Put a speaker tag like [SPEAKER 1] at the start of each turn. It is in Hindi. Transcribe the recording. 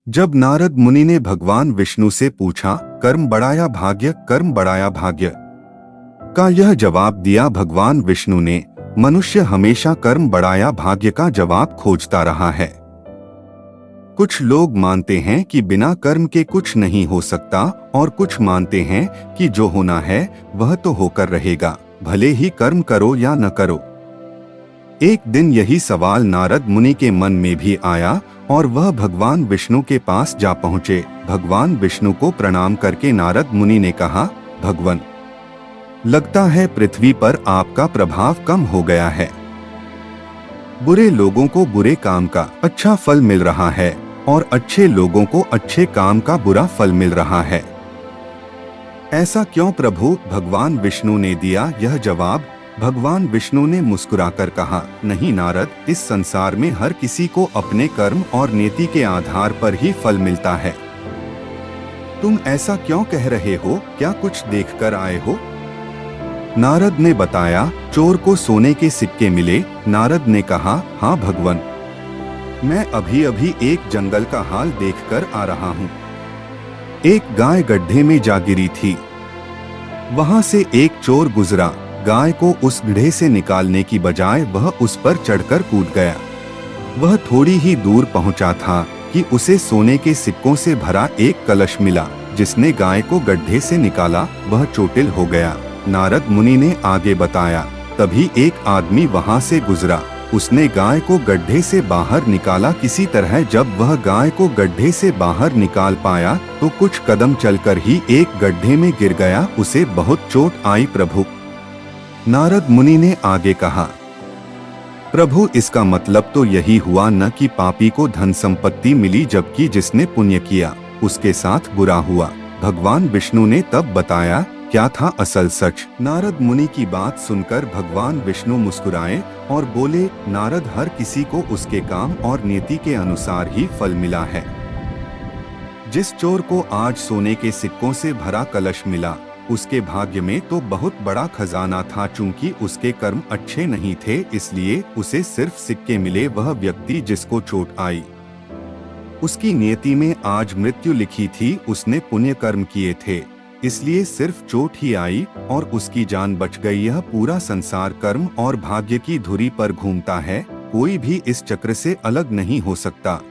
[SPEAKER 1] जब नारद मुनि ने भगवान विष्णु से पूछा, कर्म बढ़ाया भाग्य, कर्म बढ़ाया भाग्य का यह जवाब दिया, भगवान विष्णु ने मनुष्य हमेशा कर्म बढ़ाया भाग्य का जवाब खोजता रहा है। कुछ लोग मानते हैं कि बिना कर्म के कुछ नहीं हो सकता और कुछ मानते हैं कि जो होना है वह तो होकर रहेगा, भले ही कर्म करो या न करो। एक दिन यही सवाल नारद मुनि के मन में भी आया और वह भगवान विष्णु के पास जा पहुँचे। भगवान विष्णु को प्रणाम करके नारद मुनि ने कहा, भगवान, लगता है पृथ्वी पर आपका प्रभाव कम हो गया है। बुरे लोगों को बुरे काम का अच्छा फल मिल रहा है और अच्छे लोगों को अच्छे काम का बुरा फल मिल रहा है। ऐसा क्यों प्रभु? भगवान विष्णु ने दिया यह जवाब। भगवान विष्णु ने मुस्कुराकर कहा, नहीं नारद, इस संसार में हर किसी को अपने कर्म और नीति के आधार पर ही फल मिलता है। तुम ऐसा क्यों कह रहे हो? क्या कुछ देखकर आए हो? नारद ने बताया, चोर को सोने के सिक्के मिले। नारद ने कहा, हाँ भगवान, मैं अभी अभी एक जंगल का हाल देखकर आ रहा हूँ। एक गाय गड्ढे में जा गिरी थी। वहां से एक चोर गुजरा। गाय को उस गड्ढे से निकालने की बजाय वह उस पर चढ़कर कूद गया। वह थोड़ी ही दूर पहुंचा था कि उसे सोने के सिक्कों से भरा एक कलश मिला। जिसने गाय को गड्ढे से निकाला वह चोटिल हो गया। नारद मुनि ने आगे बताया, तभी एक आदमी वहां से गुजरा। उसने गाय को गड्ढे से बाहर निकाला किसी तरह। जब वह गाय को गड्ढे से बाहर निकाल पाया तो कुछ कदम चलकर ही एक गड्ढे में गिर गया। उसे बहुत चोट आई प्रभु। नारद मुनि ने आगे कहा, प्रभु, इसका मतलब तो यही हुआ न कि पापी को धन संपत्ति मिली जबकि जिसने पुण्य किया उसके साथ बुरा हुआ। भगवान विष्णु ने तब बताया क्या था असल सच। नारद मुनि की बात सुनकर भगवान विष्णु मुस्कुराए और बोले, नारद, हर किसी को उसके काम और नीति के अनुसार ही फल मिला है। जिस चोर को आज सोने के सिक्कों से भरा कलश मिला उसके भाग्य में तो बहुत बड़ा खजाना था। चूंकि उसके कर्म अच्छे नहीं थे इसलिए उसे सिर्फ सिक्के मिले। वह व्यक्ति जिसको चोट आई उसकी नियति में आज मृत्यु लिखी थी। उसने पुण्य कर्म किए थे इसलिए सिर्फ चोट ही आई और उसकी जान बच गई। यह पूरा संसार कर्म और भाग्य की धुरी पर घूमता है। कोई भी इस चक्र से अलग नहीं हो सकता।